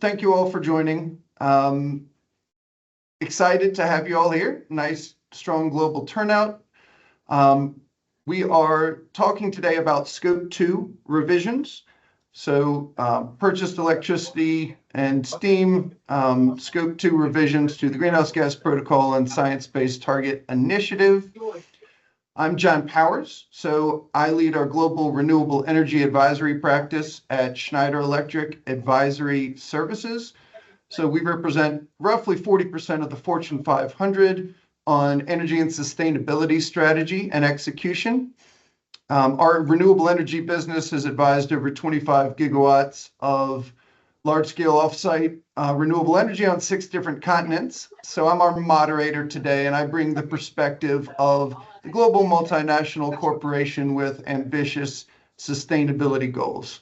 thank you all for joining. Excited to have you all here. Nice, strong global turnout. We are talking today about Scope 2 revisions. So purchased electricity and steam, Scope 2 revisions to the Greenhouse Gas Protocol and Science-Based Target Initiative. I'm John Powers, so I lead our global renewable energy advisory practice at Schneider Electric Advisory Services. So we represent roughly 40% of the Fortune 500 on energy and sustainability strategy and execution. Our renewable energy business has advised over 25 gigawatts of large-scale offsite renewable energy on 6 different continents. So I'm our moderator today, and I bring the perspective of the global multinational corporation with ambitious sustainability goals.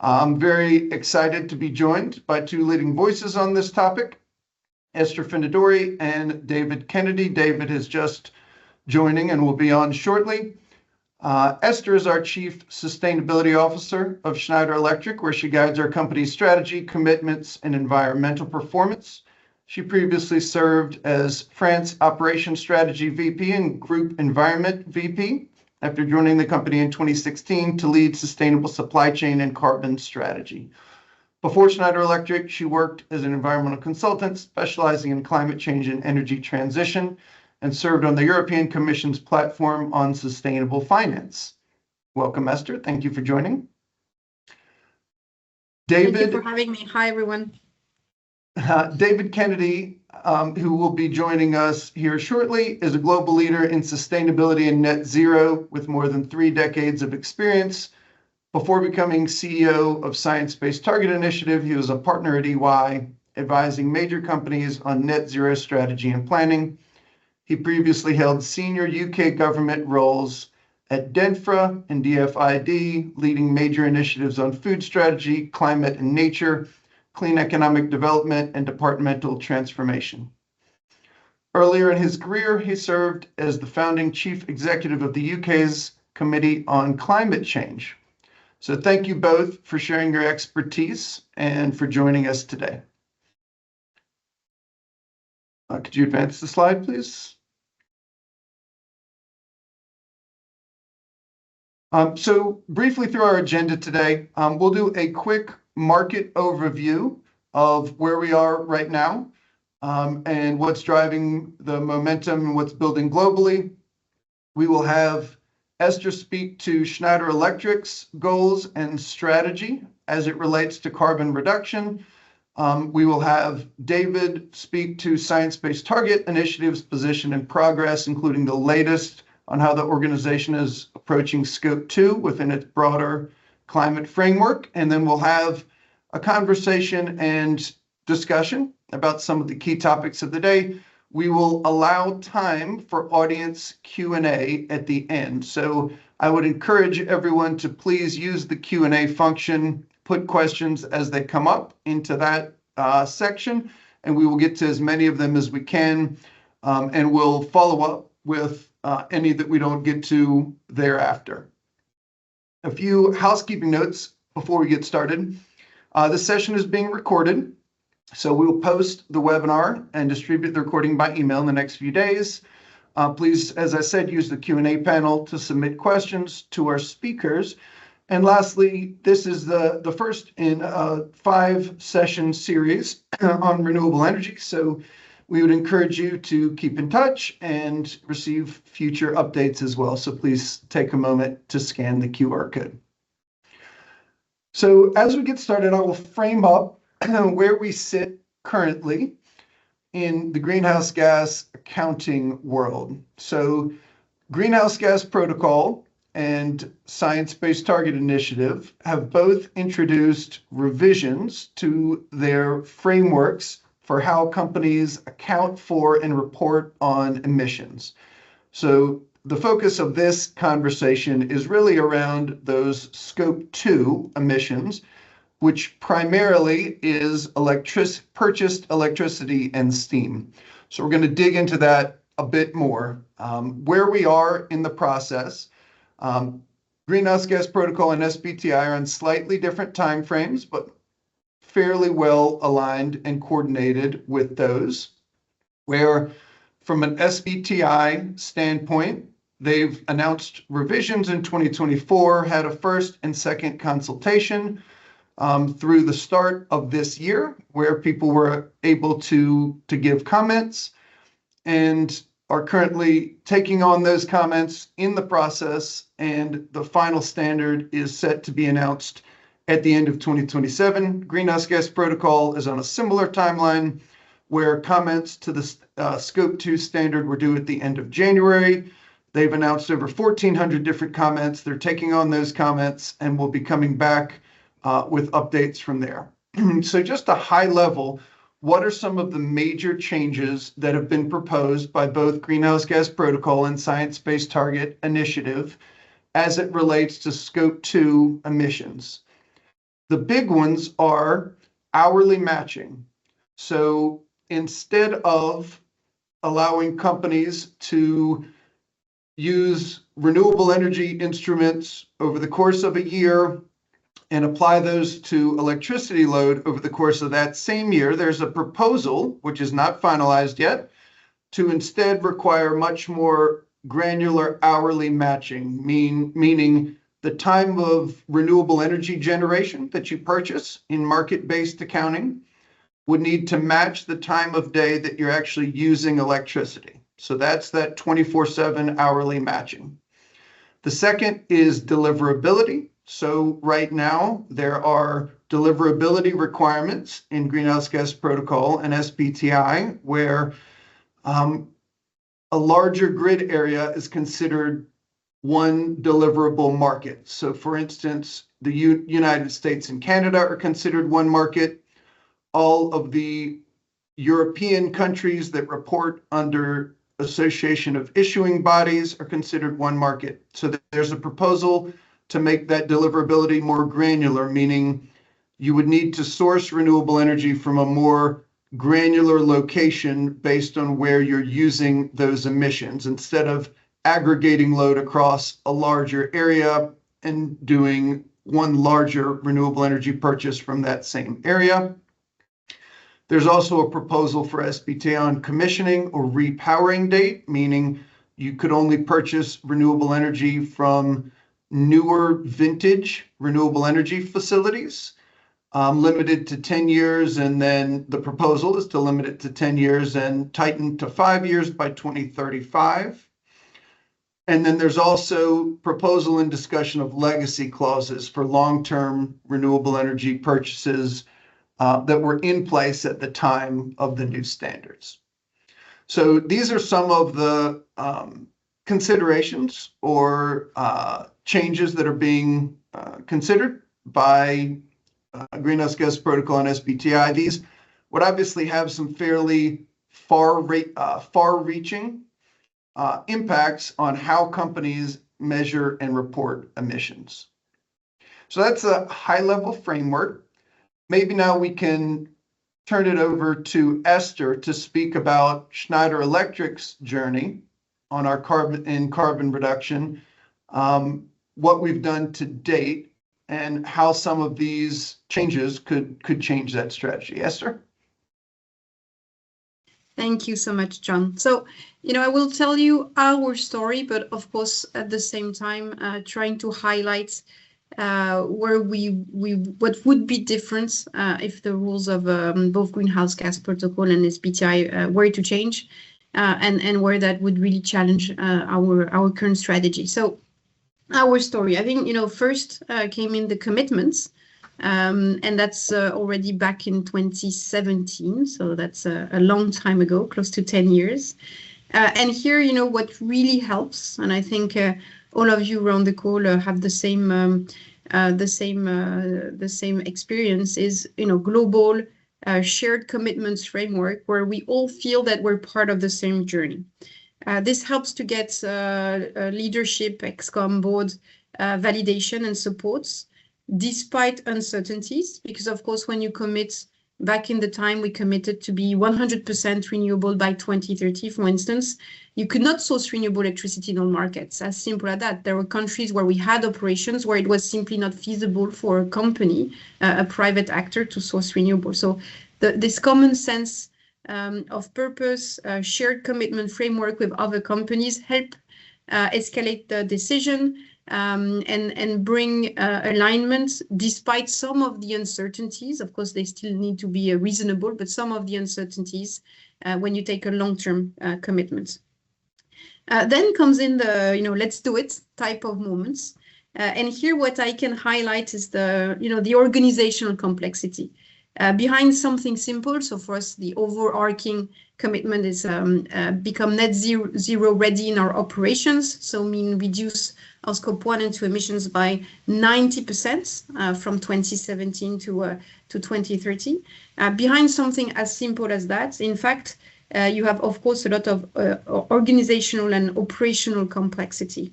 I'm very excited to be joined by 2 leading voices on this topic, Esther Finidori and David Kennedy. David is just joining and will be on shortly. Esther is our Chief Sustainability Officer of Schneider Electric, where she guides our company's strategy, commitments, and environmental performance. She previously served as France Operations Strategy VP and Group Environment VP after joining the company in 2016 to lead sustainable supply chain and carbon strategy. Before Schneider Electric, she worked as an environmental consultant specializing in climate change and energy transition, and served on the European Commission's platform on sustainable finance. Welcome, Esther. Thank you for joining. David, thank you for having me. Hi, everyone. David Kennedy, who will be joining us here shortly, is a global leader in sustainability and net zero with more than 3 decades of experience. Before becoming CEO of Science-Based Target Initiative, he was a partner at EY, advising major companies on net zero strategy and planning. He previously held senior UK government roles at DENFRA and DFID, leading major initiatives on food strategy, climate and nature, clean economic development, and departmental transformation. Earlier in his career, he served as the founding chief executive of the UK's Committee on Climate Change. So thank you both for sharing your expertise and for joining us today. Could you advance the slide, please? So briefly through our agenda today, we'll do a quick market overview of where we are right now and what's driving the momentum and what's building globally. We will have Esther speak to Schneider Electric's goals and strategy as it relates to carbon reduction. We will have David speak to Science-Based Target Initiative's position and progress, including the latest on how the organization is approaching Scope 2 within its broader climate framework. And then we'll have a conversation and discussion about some of the key topics of the day. We will allow time for audience Q&A at the end. So I would encourage everyone to please use the Q&A function, put questions as they come up into that section, and we will get to as many of them as we can, and we'll follow up with any that we don't get to thereafter. A few housekeeping notes before we get started. This session is being recorded, so we will post the webinar and distribute the recording by email in the next few days. Please, as I said, use the Q&A panel to submit questions to our speakers. And lastly, this is the first in a 5-session series on renewable energy. So we would encourage you to keep in touch and receive future updates as well. So please take a moment to scan the QR code. So as we get started, I will frame up where we sit currently in the greenhouse gas accounting world. So Greenhouse Gas Protocol and Science-Based Target Initiative have both introduced revisions to their frameworks for how companies account for and report on emissions. So the focus of this conversation is really around those Scope 2 emissions, which primarily is purchased electricity and steam. So we're going to dig into that a bit more. Where we are in the process, Greenhouse Gas Protocol and SBTi are on slightly different timeframes, but fairly well aligned and coordinated with those, where from an SBTi standpoint, they've announced revisions in 2024, had a first and second consultation through the start of this year, where people were able to give comments, and are currently taking on those comments in the process, and the final standard is set to be announced at the end of 2027. Greenhouse gas protocol is on a similar timeline, where comments to the Scope 2 standard were due at the end of January. They've announced over 1,400 different comments. They're taking on those comments and will be coming back with updates from there. So just a high level, what are some of the major changes that have been proposed by both Greenhouse Gas Protocol and Science Based Target Initiative as it relates to Scope 2 emissions? The big ones are hourly matching. So instead of allowing companies to use renewable energy instruments over the course of a year and apply those to electricity load over the course of that same year, there's a proposal, which is not finalized yet, to instead require much more granular hourly matching, meaning the time of renewable energy generation that you purchase in market-based accounting would need to match the time of day that you're actually using electricity. So that's that 24/7 hourly matching. The second is deliverability. So right now, there are deliverability requirements in Greenhouse Gas Protocol and SBTi, where a larger grid area is considered one deliverable market. So for instance, the United States and Canada are considered one market. All of the European countries that report under Association of Issuing Bodies are considered one market. So there's a proposal to make that deliverability more granular, meaning you would need to source renewable energy from a more granular location based on where you're using those emissions, instead of aggregating load across a larger area and doing one larger renewable energy purchase from that same area. There's also a proposal for SBTi on commissioning or repowering date, meaning you could only purchase renewable energy from newer vintage renewable energy facilities, limited to 10 years, and then the proposal is to limit it to 10 years and tighten to 5 years by 2035. And then there's also proposal and discussion of legacy clauses for long-term renewable energy purchases that were in place at the time of the new standards. So these are some of the considerations or changes that are being considered by Greenhouse Gas Protocol and SBTi. These would obviously have some fairly far-reaching impacts on how companies measure and report emissions. So that's a high-level framework. Maybe now we can turn it over to Esther to speak about Schneider Electric's journey on our carbon reduction, what we've done to date, and how some of these changes could change that strategy. Esther? Thank you so much, John. So, I will tell you our story, but of course, at the same time, trying to highlight where what would be different if the rules of both Greenhouse Gas Protocol and SBTi were to change, and where that would really challenge our current strategy. So our story, I think, first came in the commitments, and that's already back in 2017. So that's a long time ago, close to 10 years. And here, what really helps, and I think all of you around the call have the same experience, is global shared commitments framework where we all feel that we're part of the same journey. This helps to get leadership, ExCom board validation and supports despite uncertainties, because of course when you commit Back in the time, we committed to be 100% renewable by 2030, for instance. You could not source renewable electricity in all markets, as simple as that. There were countries where we had operations where it was simply not feasible for a company, a private actor, to source renewable. So this common sense of purpose, shared commitment framework with other companies help escalate the decision and bring alignment despite some of the uncertainties. Of course, they still need to be reasonable, but some of the uncertainties when you take a long-term commitment. Then comes in the, let's do it type of moments. And here what I can highlight is the organizational complexity. Behind something simple, so for us, the overarching commitment is become net zero ready in our operations, so mean reduce our scope 1 and 2 emissions by 90% from 2017 to 2030. Behind something as simple as that, in fact, you have, of course, a lot of organizational and operational complexity.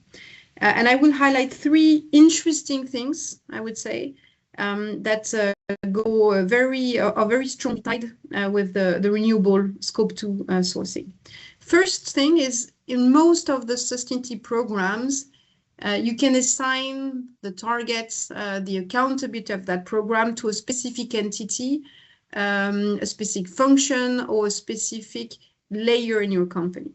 And I will highlight 3 interesting things, I would say, that are very strongly tied with the renewable scope 2 sourcing. First thing is, in most of the sustainability programs, you can assign the targets, the accountability of that program to a specific entity, a specific function, or a specific layer in your company.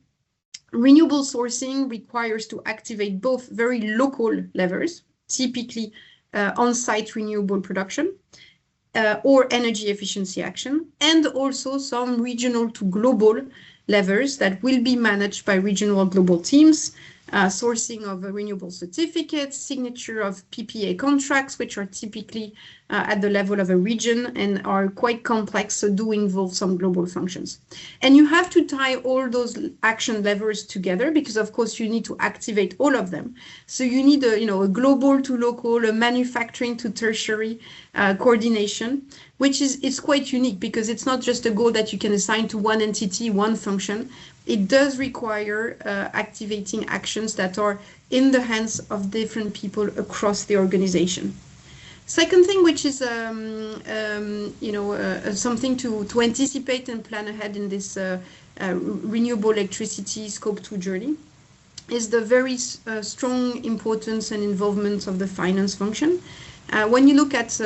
Renewable sourcing requires to activate both very local levers, typically on-site renewable production, or energy efficiency action, and also some regional to global levers that will be managed by regional or global teams, sourcing of renewable certificates, signature of PPA contracts, which are typically at the level of a region and are quite complex, so do involve some global functions. And you have to tie all those action levers together because, of course, you need to activate all of them. So you need a global to local, a manufacturing to tertiary coordination, which is quite unique because it's not just a goal that you can assign to one entity, one function. It does require activating actions that are in the hands of different people across the organization. Second thing, which is something to anticipate and plan ahead in this renewable electricity scope 2 journey, is the very strong importance and involvement of the finance function. When you look at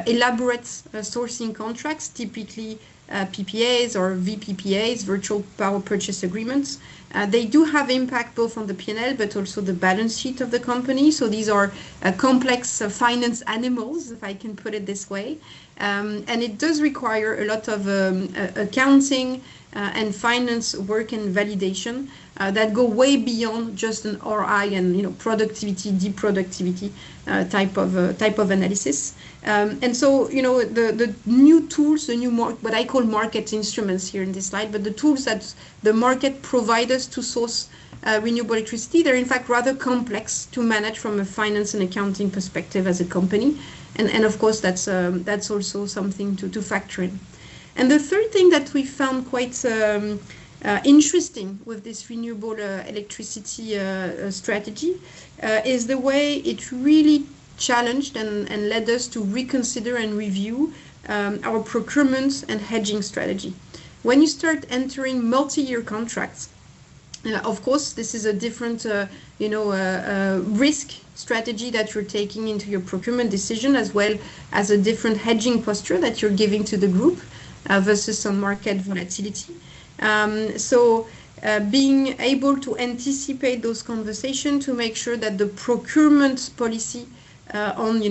elaborate sourcing contracts, typically PPAs or VPPAs, virtual power purchase agreements, they do have impact both on the P&L but also the balance sheet of the company. So these are complex finance animals, if I can put it this way. And it does require a lot of accounting and finance work and validation that go way beyond just an RI and productivity, deproductivity type of analysis. And so the new tools, the new what I call market instruments here in this slide, but the tools that the market provide us to source renewable electricity, they're in fact rather complex to manage from a finance and accounting perspective as a company. And of course, that's also something to factor in. And the third thing that we found quite interesting with this renewable electricity strategy is the way it really challenged and led us to reconsider and review our procurement and hedging strategy. When you start entering multi-year contracts, of course, this is a different risk strategy that you're taking into your procurement decision, as well as a different hedging posture that you're giving to the group versus some market volatility. So being able to anticipate those conversations to make sure that the procurement policy on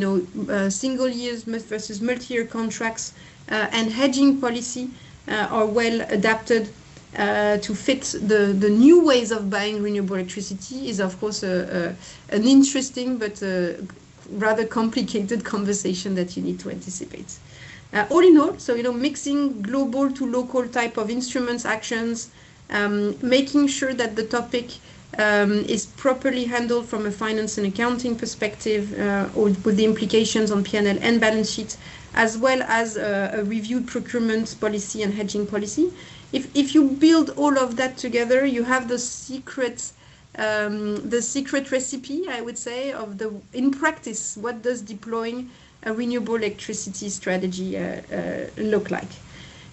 single years versus multi-year contracts and hedging policy are well adapted to fit the new ways of buying renewable electricity is, of course, an interesting but rather complicated conversation that you need to anticipate. All in all, so mixing global to local type of instruments, actions, making sure that the topic is properly handled from a finance and accounting perspective, or with the implications on P&L and balance sheet, as well as a reviewed procurement policy and hedging policy. If you build all of that together, you have the secret recipe, I would say, in practice. What does deploying a renewable electricity strategy look like?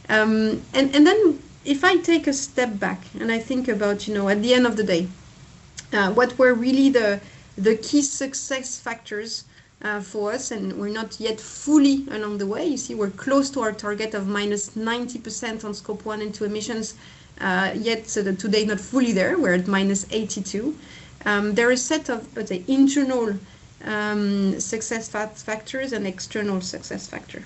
And then if I take a step back and I think about, at the end of the day, what were really the key success factors for us, and we're not yet fully along the way. You see, we're close to our target of minus 90% on scope 1 and 2 emissions, yet today not fully there. We're at minus 82. There are a set of, let's say, internal success factors and external success factor.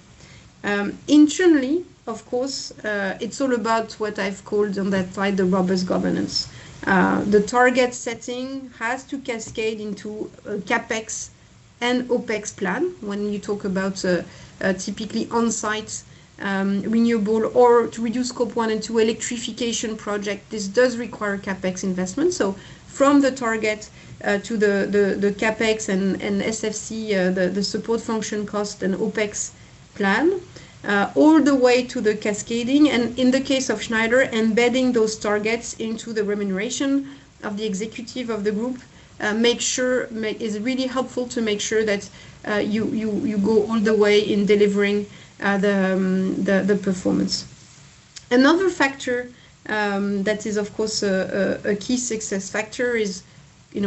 Internally, of course, it's all about what I've called on that slide the robust governance. The target setting has to cascade into CapEx and OpEx plan when you talk about typically on-site renewable or to reduce scope 1 and 2 electrification project. This does require CapEx investment. So from the target to the CapEx and SFC, the support function cost and OpEx plan, all the way to the cascading, and in the case of Schneider, embedding those targets into the remuneration of the executive of the group, is really helpful to make sure that you go all the way in delivering the performance. Another factor that is, of course, a key success factor is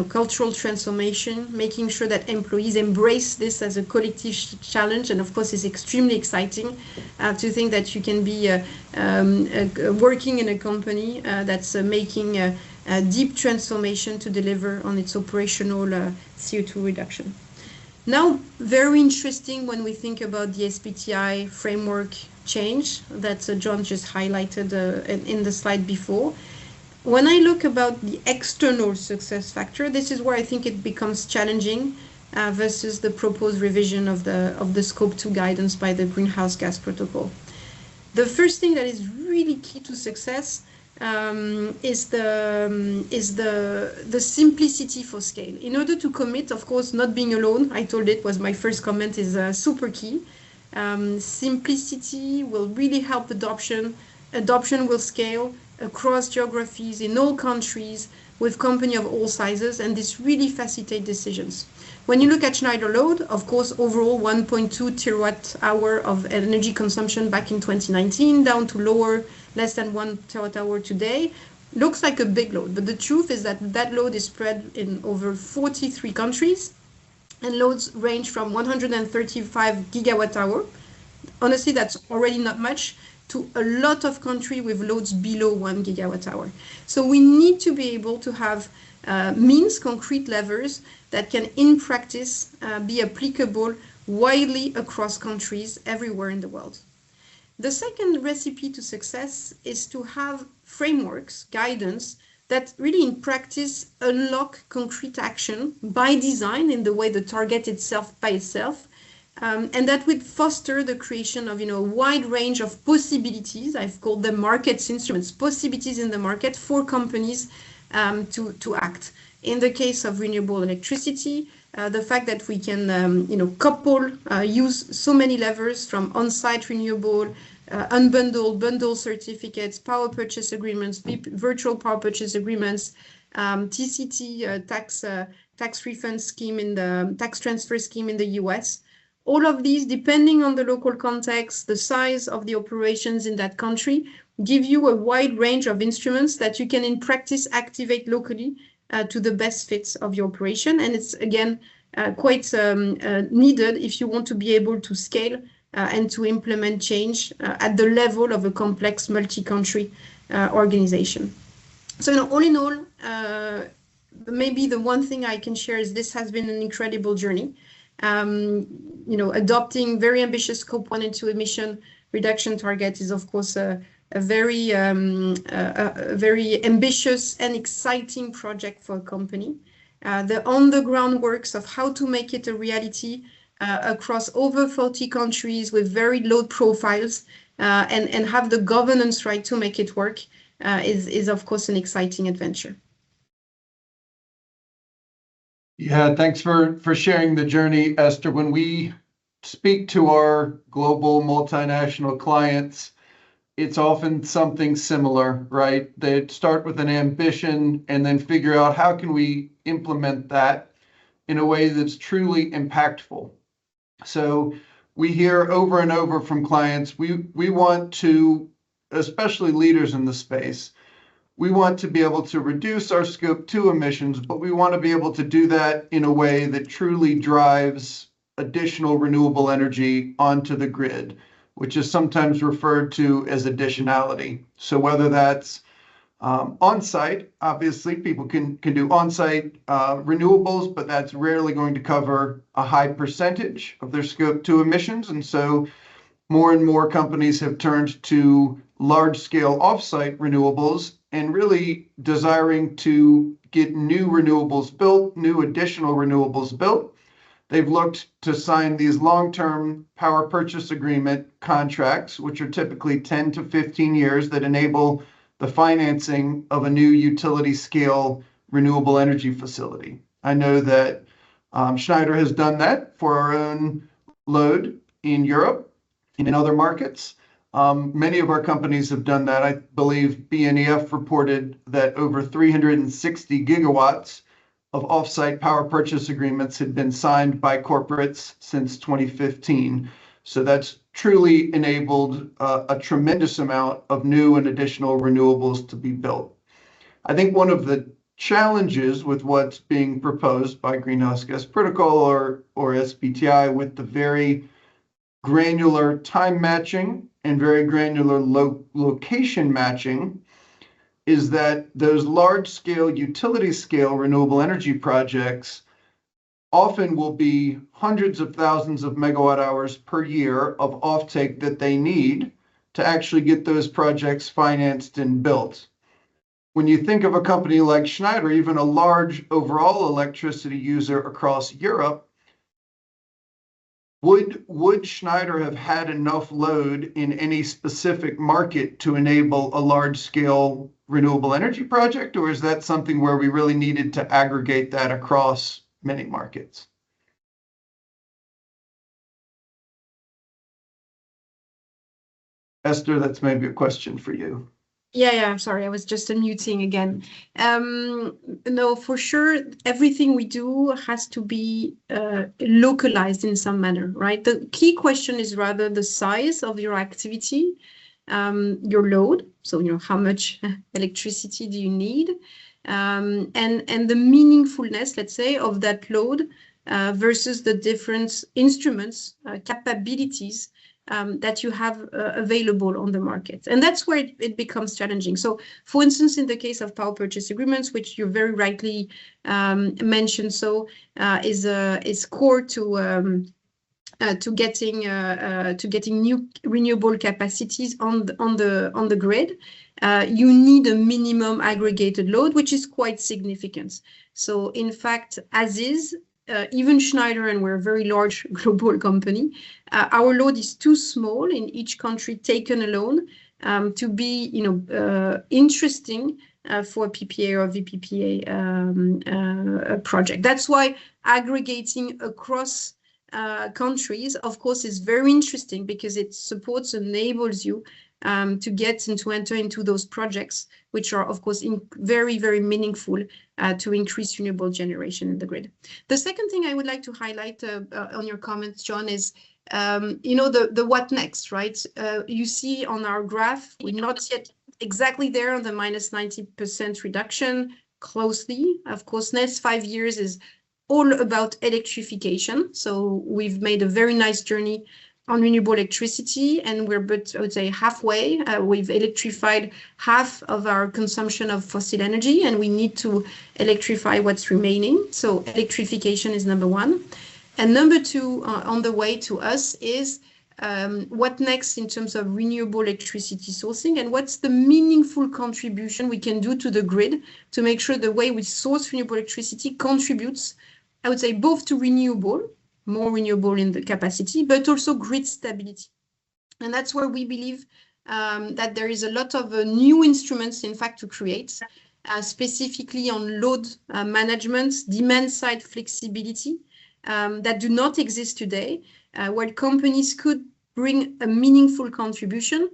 cultural transformation, making sure that employees embrace this as a collective challenge. And of course, it's extremely exciting to think that you can be working in a company that's making a deep transformation to deliver on its operational CO2 reduction. Now, very interesting when we think about the SBTi framework change that John just highlighted in the slide before. When I look about the external success factor, this is where I think it becomes challenging versus the proposed revision of the Scope 2 guidance by the Greenhouse Gas Protocol. The first thing that is really key to success is the simplicity for scale. In order to commit, of course, not being alone, I told it was my first comment, is super key. Simplicity will really help adoption. Adoption will scale across geographies in all countries with companies of all sizes, and this really facilitates decisions. When you look at Schneider load, of course, overall 1.2 terawatt hour of energy consumption back in 2019, down to less than 1 terawatt hour today, looks like a big load. But the truth is that that load is spread in over 43 countries, and loads range from 135 gigawatt hour. Honestly, that's already not much, to a lot of countries with loads below 1 gigawatt hour. So we need to be able to have concrete levers that can, in practice, be applicable widely across countries everywhere in the world. The second recipe to success is to have frameworks, guidance, that really in practice unlock concrete action by design in the way the target itself by itself, and that would foster the creation of a wide range of possibilities. I've called them markets instruments, possibilities in the market for companies to act. In the case of renewable electricity, the fact that we can use so many levers from on-site renewable, unbundled, bundle certificates, power purchase agreements, virtual power purchase agreements, TCT, tax refund scheme in the tax transfer scheme in the US. All of these, depending on the local context, the size of the operations in that country, give you a wide range of instruments that you can in practice activate locally to the best fits of your operation. And it's, again, quite needed if you want to be able to scale and to implement change at the level of a complex multi-country organization. So all in all, maybe the one thing I can share is this has been an incredible journey. Adopting very ambitious Scope 1 and 2 emission reduction target is, of course, a very ambitious and exciting project for a company. The on-the-ground works of how to make it a reality across over 40 countries with very low profiles and have the governance right to make it work is, of course, an exciting adventure. Yeah, thanks for sharing the journey, Esther. When we speak to our global multinational clients, it's often something similar, right? They start with an ambition and then figure out how can we implement that in a way that's truly impactful. So we hear over and over from clients, we want to, especially leaders in the space, we want to be able to reduce our Scope 2 emissions, but we want to be able to do that in a way that truly drives additional renewable energy onto the grid, which is sometimes referred to as additionality. So whether that's on-site, obviously people can do on-site renewables, but that's rarely going to cover a high percentage of their Scope 2 emissions. And so more and more companies have turned to large-scale off-site renewables and really desiring to get new renewables built, new additional renewables built. They've looked to sign these long-term power purchase agreement contracts, which are typically 10 to 15 years, that enable the financing of a new utility scale renewable energy facility. I know that Schneider has done that for our own load in Europe and in other markets. Many of our companies have done that. I believe BNEF reported that over 360 gigawatts of offsite power purchase agreements had been signed by corporates since 2015. So that's truly enabled a tremendous amount of new and additional renewables to be built. I think one of the challenges with what's being proposed by Greenhouse Gas Protocol or SBTi, with the very granular time matching and very granular location matching, is that those large-scale, utility-scale renewable energy projects often will be hundreds of thousands of megawatt hours per year of offtake that they need to actually get those projects financed and built. When you think of a company like Schneider, even a large overall electricity user across Europe, would Schneider have had enough load in any specific market to enable a large-scale renewable energy project, or is that something where we really needed to aggregate that across many markets? Esther, that's maybe a question for you. Yeah, sorry, I was just unmuting again. No, for sure, everything we do has to be localized in some manner, right? The key question is rather the size of your activity, your load. So, how much electricity do you need? And the meaningfulness, let's say, of that load versus the different instruments, capabilities that you have available on the market. And that's where it becomes challenging. So, for instance, in the case of power purchase agreements, which you very rightly mentioned, is core to getting new renewable capacities on the grid. You need a minimum aggregated load, which is quite significant. So, in fact, as is, even Schneider, and we're a very large global company, our load is too small in each country taken alone to be, interesting for a PPA or VPPA project. That's why aggregating across countries, of course, is very interesting, because it supports, enables you to get and to enter into those projects, which are, of course, very, very meaningful to increase renewable generation in the grid. The second thing I would like to highlight on your comments, John, is the what next, right? You see on our graph, we're not yet exactly there on the minus 90% reduction, closely. Of course, next 5 years is all about electrification. So we've made a very nice journey on renewable electricity, and we're, I would say, halfway. We've electrified half of our consumption of fossil energy, and we need to electrify what's remaining. So electrification is number one. And number two, on the way to us, is what next in terms of renewable electricity sourcing, and what's the meaningful contribution we can do to the grid to make sure the way we source renewable electricity contributes, I would say, both to more renewable in the capacity, but also grid stability. And that's where we believe that there is a lot of new instruments, in fact, to create, specifically on load management, demand side flexibility, that do not exist today, where companies could bring a meaningful contribution.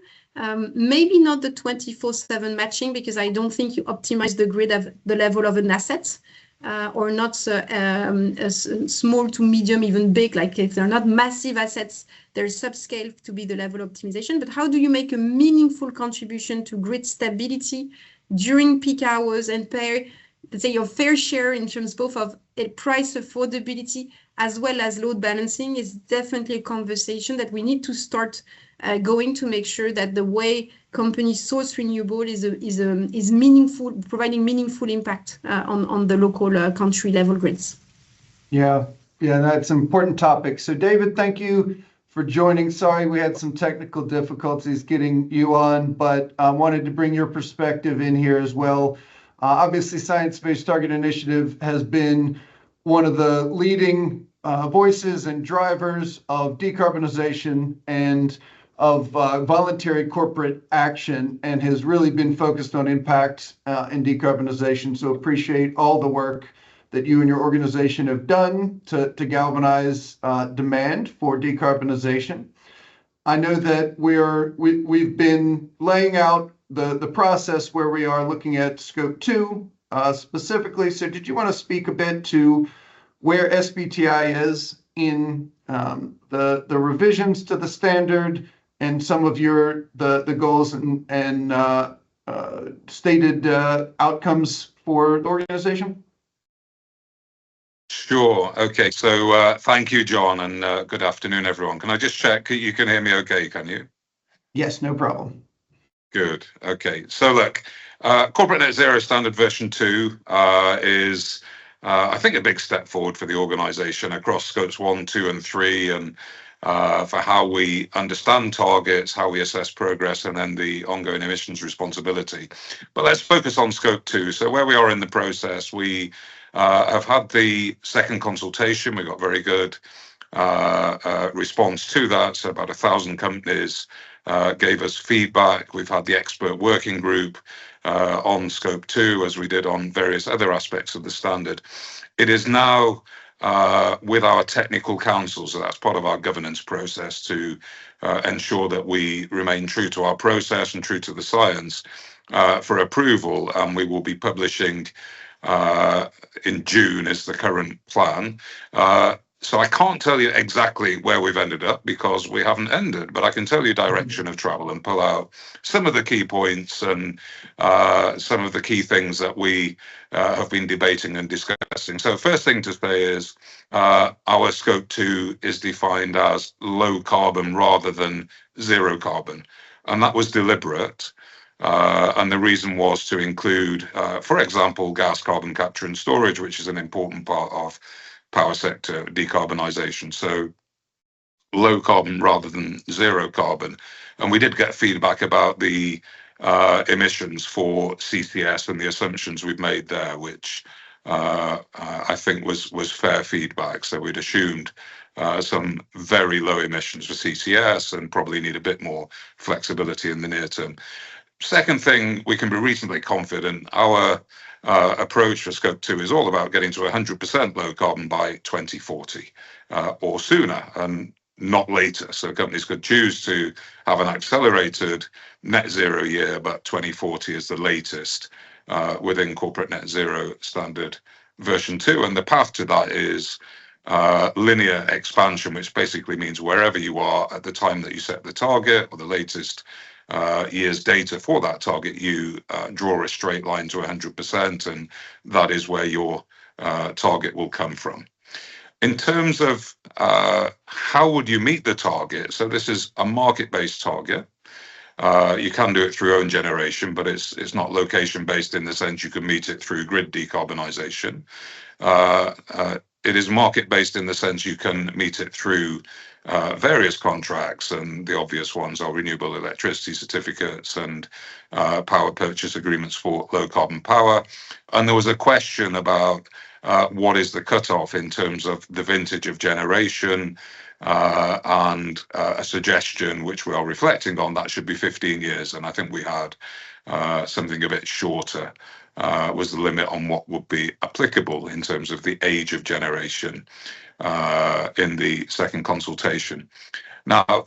Maybe not the 24/7 matching, because I don't think you optimize the grid at the level of an asset. or not small to medium, even big, like if they're not massive assets, they're subscale to be the level optimization. But how do you make a meaningful contribution to grid stability during peak hours and pay, let's say, your fair share in terms both of price affordability as well as load balancing? Is definitely a conversation that we need to start going to make sure that the way companies source renewable is meaningful, providing meaningful impact on the local country level grids. Yeah, that's an important topic. So David, thank you for joining. Sorry, we had some technical difficulties getting you on, but I wanted to bring your perspective in here as well. Obviously, Science Based Target Initiative has been one of the leading voices and drivers of decarbonization and of voluntary corporate action, and has really been focused on impact and decarbonization. So appreciate all the work that you and your organization have done to galvanize demand for decarbonization. I know that we've been laying out the process where we are looking at Scope 2 specifically. So did you want to speak a bit to where SBTi is in the revisions to the standard and some of the goals and stated outcomes for the organization? Sure. Okay. So thank you, John, and good afternoon, everyone. Can I just check you can hear me okay, can you? Yes, no problem. Good. Okay. So look, Corporate Net Zero Standard version 2 is, I think, a big step forward for the organization across scopes 1, 2, and 3, and for how we understand targets, how we assess progress, and then the ongoing emissions responsibility. But let's focus on scope 2. So where we are in the process, we have had the second consultation. We got very good response to that. So about 1,000 companies gave us feedback. We've had the expert working group on scope 2, as we did on various other aspects of the standard. It is now with our technical council, so that's part of our governance process to ensure that we remain true to our process and true to the science for approval. And we will be publishing in June is the current plan. So I can't tell you exactly where we've ended up because we haven't ended, but I can tell you direction of travel and pull out some of the key points and some of the key things that we have been debating and discussing. So first thing to say is our scope 2 is defined as low carbon rather than zero carbon. And that was deliberate. And the reason was to include, for example, gas carbon capture and storage, which is an important part of power sector decarbonisation. So low carbon rather than zero carbon. And we did get feedback about the emissions for CCS and the assumptions we've made there, which I think was fair feedback. So we'd assumed some very low emissions for CCS and probably need a bit more flexibility in the near term. Second thing, we can be reasonably confident our approach for scope 2 is all about getting to 100% low carbon by 2040 or sooner and not later. So companies could choose to have an accelerated net zero year, but 2040 is the latest within Corporate Net Zero Standard version 2. And the path to that is linear expansion, which basically means wherever you are at the time that you set the target or the latest year's data for that target, you draw a straight line to 100%, and that is where your target will come from. In terms of how would you meet the target, so this is a market-based target. You can do it through own generation, but it's not location-based in the sense you can meet it through grid decarbonisation. It is market-based in the sense you can meet it through various contracts, and the obvious ones are renewable electricity certificates and power purchase agreements for low carbon power. And there was a question about what is the cutoff in terms of the vintage of generation, and a suggestion which we are reflecting on that should be 15 years. And I think we had something a bit shorter was the limit on what would be applicable in terms of the age of generation in the second consultation. Now,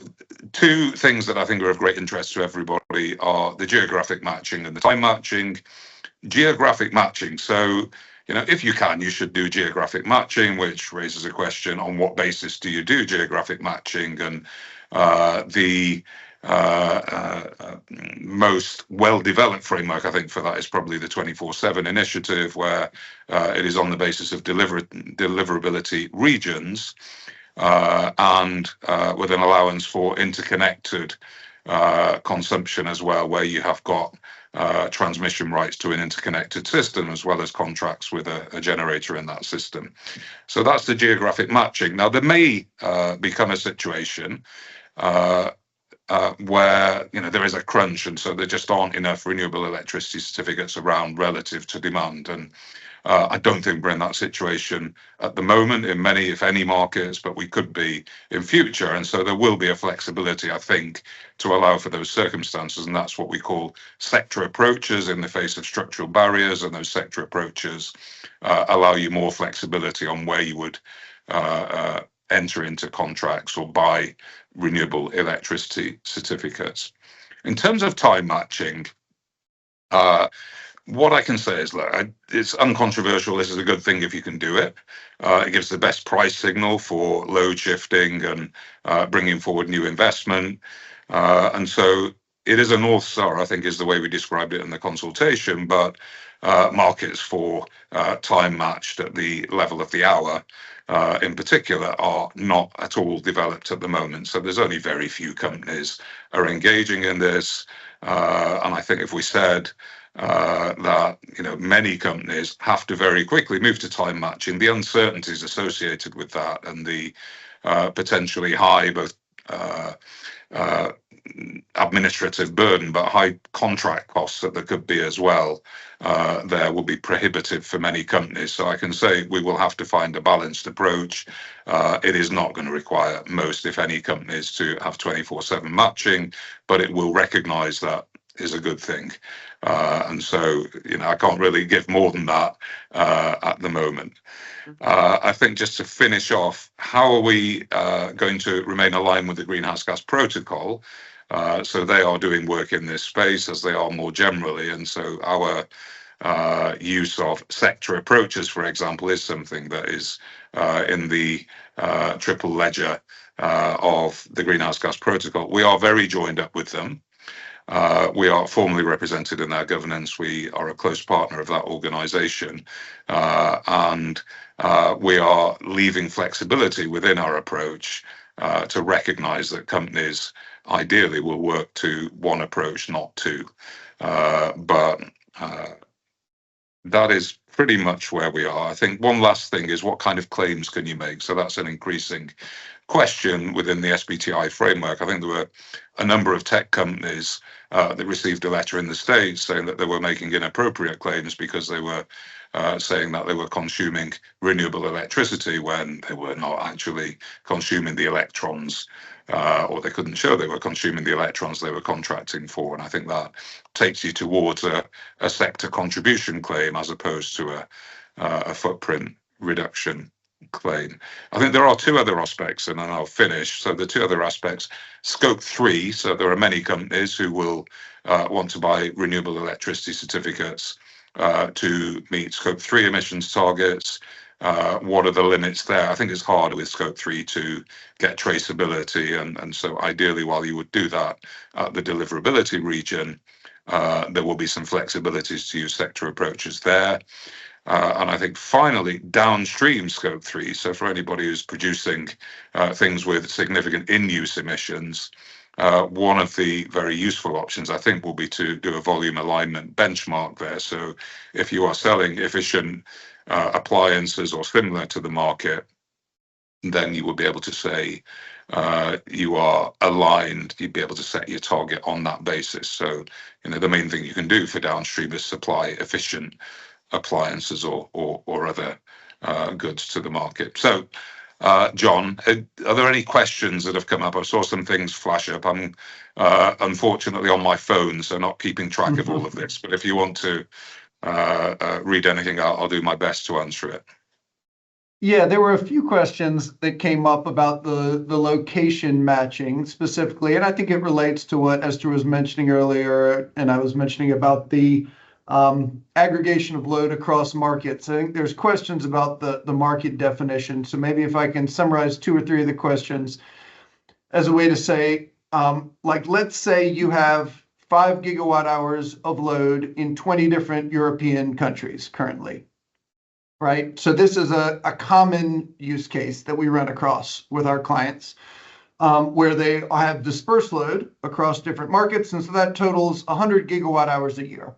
two things that I think are of great interest to everybody are the geographic matching and the time matching. Geographic matching. So if you can, you should do geographic matching, which raises a question on what basis do you do geographic matching? And the most well-developed framework, I think, for that is probably the 24/7 initiative, where it is on the basis of deliverability regions and with an allowance for interconnected consumption as well, where you have got transmission rights to an interconnected system as well as contracts with a generator in that system. So that's the geographic matching. Now, there may become a situation where there is a crunch, and so there just aren't enough renewable electricity certificates around relative to demand. And I don't think we're in that situation at the moment in many, if any, markets, but we could be in future. And so there will be a flexibility, I think, to allow for those circumstances. And that's what we call sector approaches in the face of structural barriers. And those sector approaches allow you more flexibility on where you would enter into contracts or buy renewable electricity certificates. In terms of time matching, what I can say is, look, it's uncontroversial. This is a good thing if you can do it. It gives the best price signal for load shifting and bringing forward new investment. And so it is a North Star, I think, is the way we described it in the consultation, but markets for time matched at the level of the hour in particular are not at all developed at the moment. So there's only very few companies are engaging in this. And I think if we said that many companies have to very quickly move to time matching, the uncertainties associated with that and the potentially high both administrative burden but high contract costs that there could be as well, there will be prohibitive for many companies. So I can say we will have to find a balanced approach. It is not going to require most, if any, companies to have 24/7 matching, but it will recognize that is a good thing. And so, I can't really give more than that at the moment. I think just to finish off, how are we going to remain aligned with the Greenhouse Gas Protocol? So they are doing work in this space as they are more generally. And so our use of sector approaches, for example, is something that is in the triple ledger of the Greenhouse Gas Protocol. We are very joined up with them. We are formally represented in their governance. We are a close partner of that organization. And we are leaving flexibility within our approach to recognize that companies ideally will work to one approach, not two. But that is pretty much where we are. I think one last thing is, what kind of claims can you make? So that's an increasing question within the SBTi framework. I think there were a number of tech companies that received a letter in the States saying that they were making inappropriate claims because they were saying that they were consuming renewable electricity when they were not actually consuming the electrons, or they couldn't show they were consuming the electrons they were contracting for. And I think that takes you towards a sector contribution claim as opposed to a footprint reduction claim. I think there are two other aspects, and then I'll finish. So the two other aspects, Scope 3. So there are many companies who will want to buy renewable electricity certificates to meet Scope 3 emissions targets. What are the limits there? I think it's harder with Scope 3 to get traceability. And so ideally, while you would do that at the deliverability region, there will be some flexibilities to use sector approaches there. And I think finally, downstream Scope 3, so for anybody who's producing things with significant in-use emissions, one of the very useful options, I think, will be to do a volume alignment benchmark there. So if you are selling efficient appliances or similar to the market, then you will be able to say you are aligned. You'd be able to set your target on that basis. So, the main thing you can do for downstream is supply efficient appliances or other goods to the market. So, John, are there any questions that have come up? I saw some things flash up. I'm unfortunately on my phone, so not keeping track of all of this. But if you want to read anything, I'll do my best to answer it. Yeah, there were a few questions that came up about the location matching specifically, and I think it relates to what Esther was mentioning earlier, and I was mentioning about the aggregation of load across markets. I think there's questions about the market definition. So maybe if I can summarize 2 or 3 of the questions as a way to say, like, let's say you have 5 gigawatt hours of load in 20 different European countries currently, right? So this is a common use case that we run across with our clients, where they have dispersed load across different markets. And so that totals 100 gigawatt hours a year.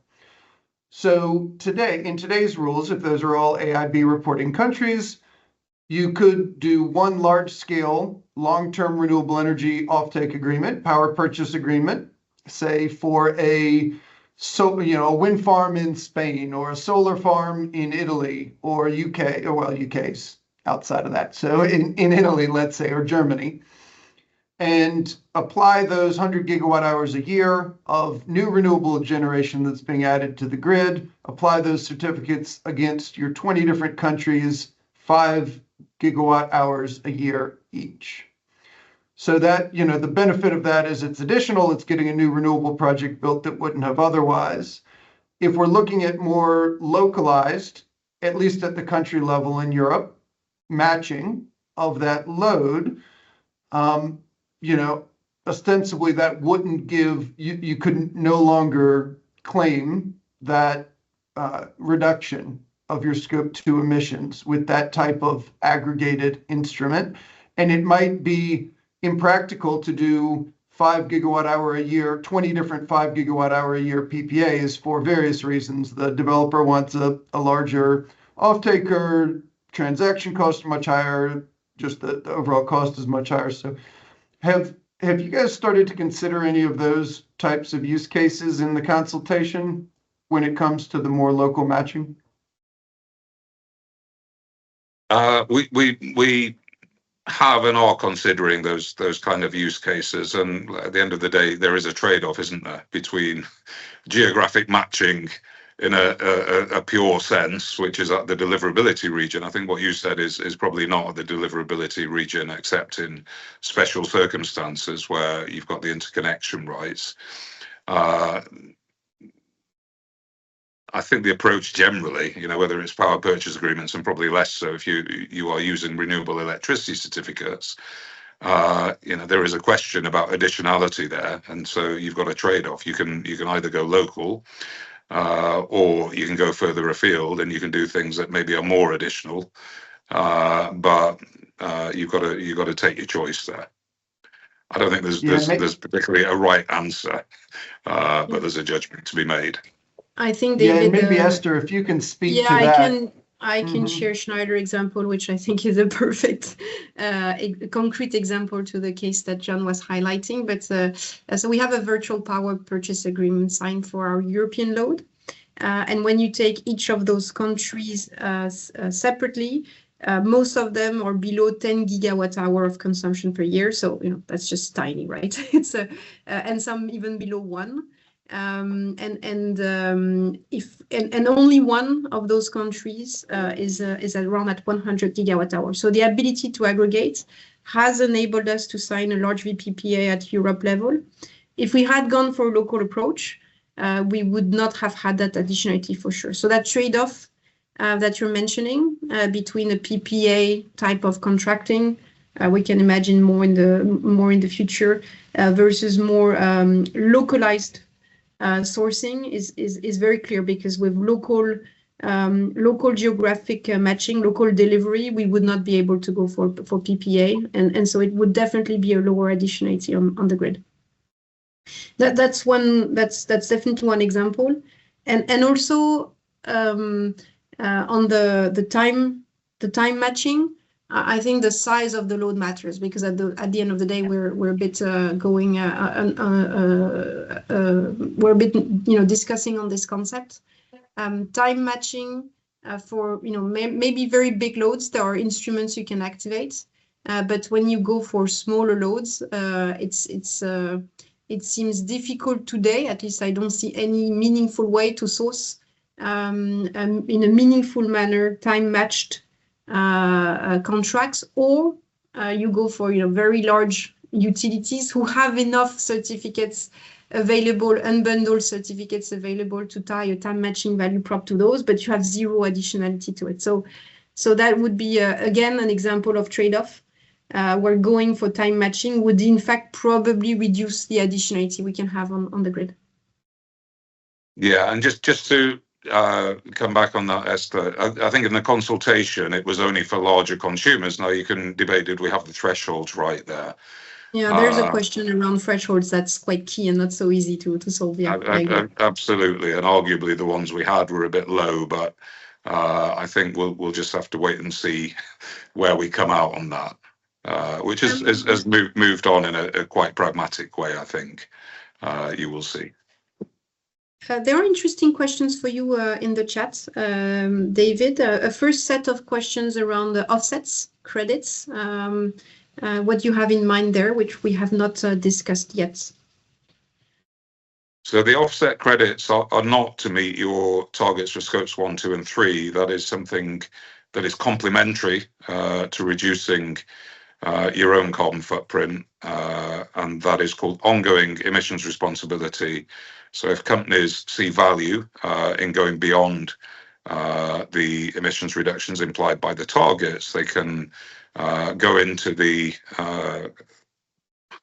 So today, in today's rules, if those are all AIB reporting countries, you could do one large-scale, long-term renewable energy offtake agreement, power purchase agreement, say for a wind farm in Spain or a solar farm in Italy or UK, or well, UK's outside of that. So in Italy, let's say, or Germany, and apply those 100 gigawatt hours a year of new renewable generation that's being added to the grid, apply those certificates against your 20 different countries, 5 gigawatt hours a year each. So that, the benefit of that is it's additional, it's getting a new renewable project built that wouldn't have otherwise. If we're looking at more localized, at least at the country level in Europe, matching of that load, ostensibly that wouldn't give, you could no longer claim that reduction of your scope 2 emissions with that type of aggregated instrument. And it might be impractical to do 5 gigawatt hour a year, 20 different 5 gigawatt hour a year PPAs for various reasons. The developer wants a larger off-taker, transaction costs are much higher, just the overall cost is much higher. So have you guys started to consider any of those types of use cases in the consultation when it comes to the more local matching? We have and are considering those kind of use cases, and at the end of the day, there is a trade-off, isn't there, between geographic matching in a pure sense, which is at the deliverability region. I think what you said is probably not at the deliverability region, except in special circumstances where you've got the interconnection rights. I think the approach generally, whether it's power purchase agreements, and probably less so if you are using renewable electricity certificates, there is a question about additionality there, and so you've got a trade-off. You can either go local, or you can go further afield, and you can do things that maybe are more additional, but you've got to take your choice there. I don't think there's particularly a right answer, but there's a judgment to be made. I think maybe Esther, if you can speak to that. I can share Schneider example, which I think is a perfect concrete example to the case that John was highlighting. But so we have a virtual power purchase agreement signed for our European load. And when you take each of those countries separately, most of them are below 10 gigawatt hour of consumption per year. So, that's just tiny, right? It's and some even below 1. And only one of those countries is around at 100 gigawatt hours. So the ability to aggregate has enabled us to sign a large VPPA at Europe level. If we had gone for a local approach, we would not have had that additionality for sure. So that trade-off that you're mentioning between a PPA type of contracting, we can imagine more in the future versus more localized sourcing is very clear, because with local geographic matching, local delivery, we would not be able to go for PPA, and so it would definitely be a lower additionality on the grid. That's definitely one example, and also on the time matching. I think the size of the load matters, because at the end of the day, we're a bit we're a bit discussing on this concept. Time matching for maybe very big loads, there are instruments you can activate, but when you go for smaller loads, it seems difficult today. At least I don't see any meaningful way to source in a meaningful manner time matched contracts, or you go for very large utilities who have enough certificates available, unbundled certificates available to tie a time matching value prop to those, but you have zero additionality to it. So that would be, again, an example of trade-off. Where going for time matching would, in fact, probably reduce the additionality we can have on the grid. Yeah, and just to come back on that, Esther, I think in the consultation, it was only for larger consumers. Now, you can debate, did we have the thresholds right there? Yeah, there's a question around thresholds that's quite key and not so easy to solve. Yeah, absolutely. And arguably the ones we had were a bit low, but I think we'll just have to wait and see where we come out on that, which has moved on in a quite pragmatic way, I think. You will see. There are interesting questions for you in the chat, David. A first set of questions around the offsets, credits. What you have in mind there, which we have not discussed yet. So the offset credits are not to meet your targets for scopes 1, 2, and 3. That is something that is complementary to reducing your own carbon footprint, and that is called ongoing emissions responsibility. So if companies see value in going beyond the emissions reductions implied by the targets, they can go into the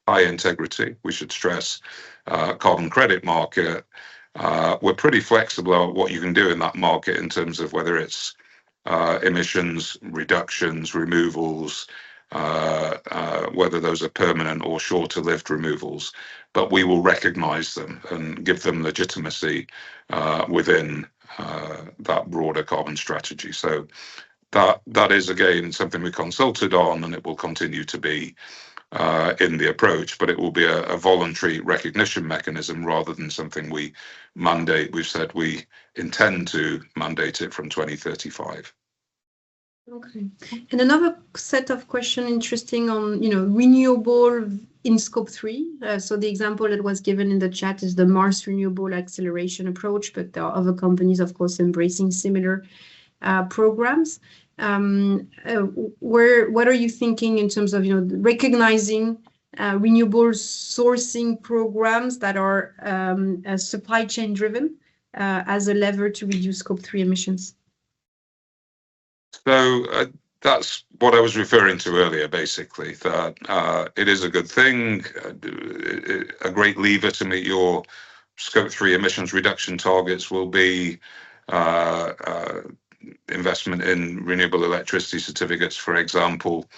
high integrity, we should stress, carbon credit market. We're pretty flexible about what you can do in that market in terms of whether it's emissions reductions, removals, whether those are permanent or shorter lived removals, but we will recognize them and give them legitimacy within that broader carbon strategy. So that is, again, something we consulted on, and it will continue to be in the approach, but it will be a voluntary recognition mechanism rather than something we mandate. We've said we intend to mandate it from 2035. Okay. And another set of questions interesting on, renewable in scope 3. So the example that was given in the chat is the Mars Renewable Acceleration approach, but there are other companies, of course, embracing similar programs. What are you thinking in terms of, recognizing renewable sourcing programs that are supply chain driven as a lever to reduce scope 3 emissions? So that's what I was referring to earlier, basically, that it is a good thing, a great lever to meet your scope 3 emissions reduction targets will be investment in renewable electricity certificates, for example.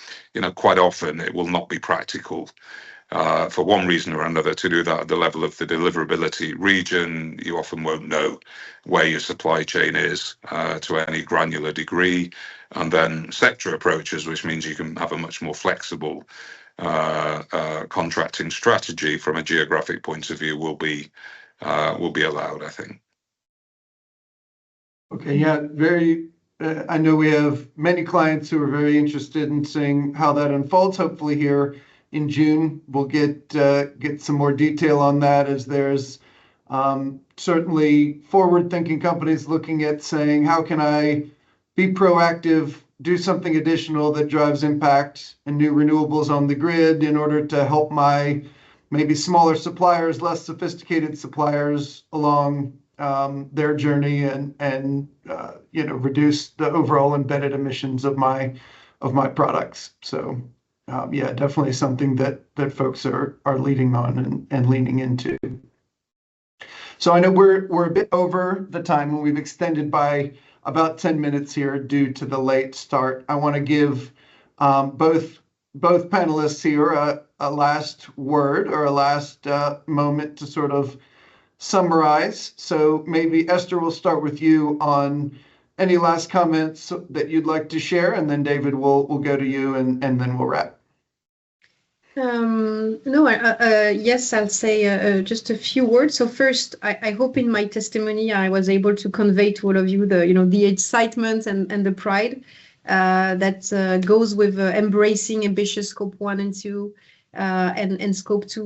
Quite often it will not be practical for one reason or another to do that at the level of the deliverability region. You often won't know where your supply chain is to any granular degree. And then sector approaches, which means you can have a much more flexible contracting strategy from a geographic point of view, will be allowed, I think. Okay, yeah, I know we have many clients who are very interested in seeing how that unfolds. Hopefully here in June, we'll get some more detail on that, as there's certainly forward-thinking companies looking at saying, how can I be proactive, do something additional that drives impact and new renewables on the grid in order to help my maybe smaller suppliers, less sophisticated suppliers along their journey and reduce the overall embedded emissions of my products. So yeah, definitely something that folks are leading on and leaning into. So I know we're a bit over the time, and we've extended by about 10 minutes here due to the late start. I want to give both panelists here a last word or a last moment to sort of summarize. So maybe Esther, will start with you on any last comments that you'd like to share, and then David, we'll go to you, and then we'll wrap. No, yes, I'll say just a few words. So first, I hope in my testimony I was able to convey to all of you the excitement and the pride that goes with embracing ambitious scope 1 and 2 and scope 2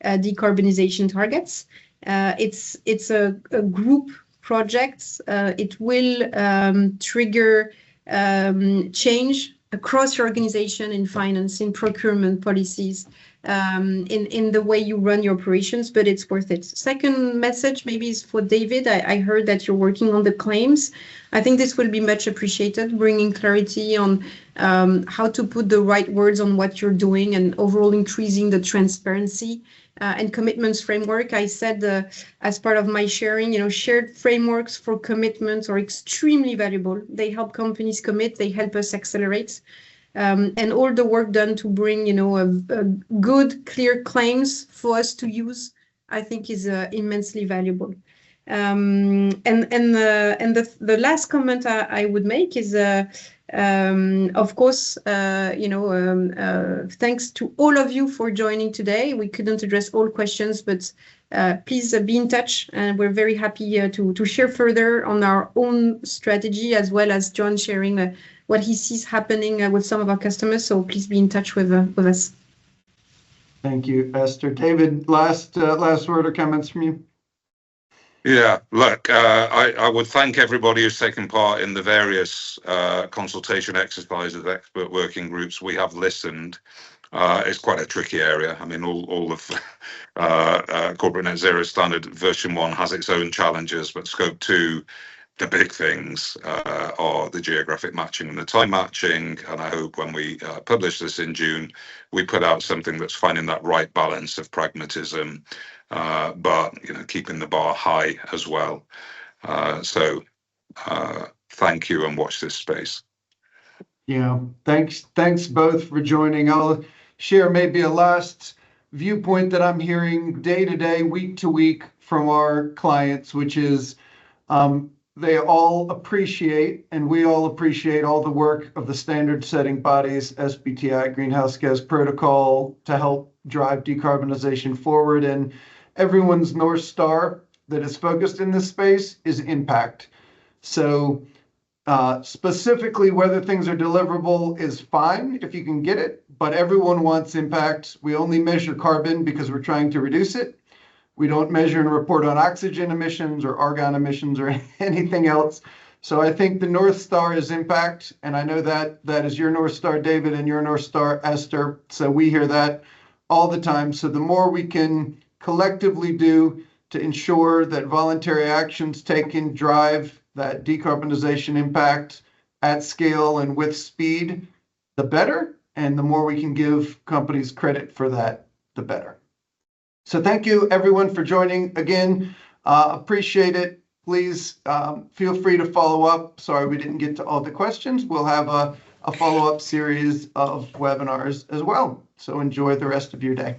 decarbonization targets. It's a group project. It will trigger change across your organization in finance, in procurement policies, in the way you run your operations, but it's worth it. Second message maybe is for David. I heard that you're working on the claims. I think this will be much appreciated, bringing clarity on how to put the right words on what you're doing and overall increasing the transparency and commitments framework. I said as part of my sharing, shared frameworks for commitments are extremely valuable. They help companies commit, they help us accelerate. And all the work done to bring, a good, clear claims for us to use, I think is immensely valuable. And the last comment I would make is, of course, thanks to all of you for joining today. We couldn't address all questions, but please be in touch, and we're very happy to share further on our own strategy, as well as John sharing what he sees happening with some of our customers. So please be in touch with us. Thank you, Esther. David, last word or comments from you? Yeah, look, I would thank everybody who's taken part in the various consultation exercises, expert working groups. We have listened. It's quite a tricky area. I mean, all of corporate net zero standard version 1 has its own challenges, but scope 2, the big things are the geographic matching and the time matching. And I hope when we publish this in June, we put out something that's finding that right balance of pragmatism, but keeping the bar high as well. So thank you, and watch this space. Yeah, thanks both for joining. I'll share maybe a last viewpoint that I'm hearing day to day, week to week from our clients, which is they all appreciate, and we all appreciate, all the work of the standard setting bodies, SBTi, Greenhouse Gas Protocol, to help drive decarbonization forward. And everyone's North Star that is focused in this space is impact. So specifically, whether things are deliverable is fine if you can get it, but everyone wants impact. We only measure carbon because we're trying to reduce it. We don't measure and report on oxygen emissions or argon emissions or anything else. So I think the North Star is impact, and I know that is your North Star, David, and your North Star, Esther. So we hear that all the time. So the more we can collectively do to ensure that voluntary actions taken drive that decarbonization impact at scale and with speed, the better. And the more we can give companies credit for that, the better. So thank you, everyone, for joining again. Appreciate it. Please feel free to follow up. Sorry we didn't get to all the questions. We'll have a follow-up series of webinars as well. So enjoy the rest of your day.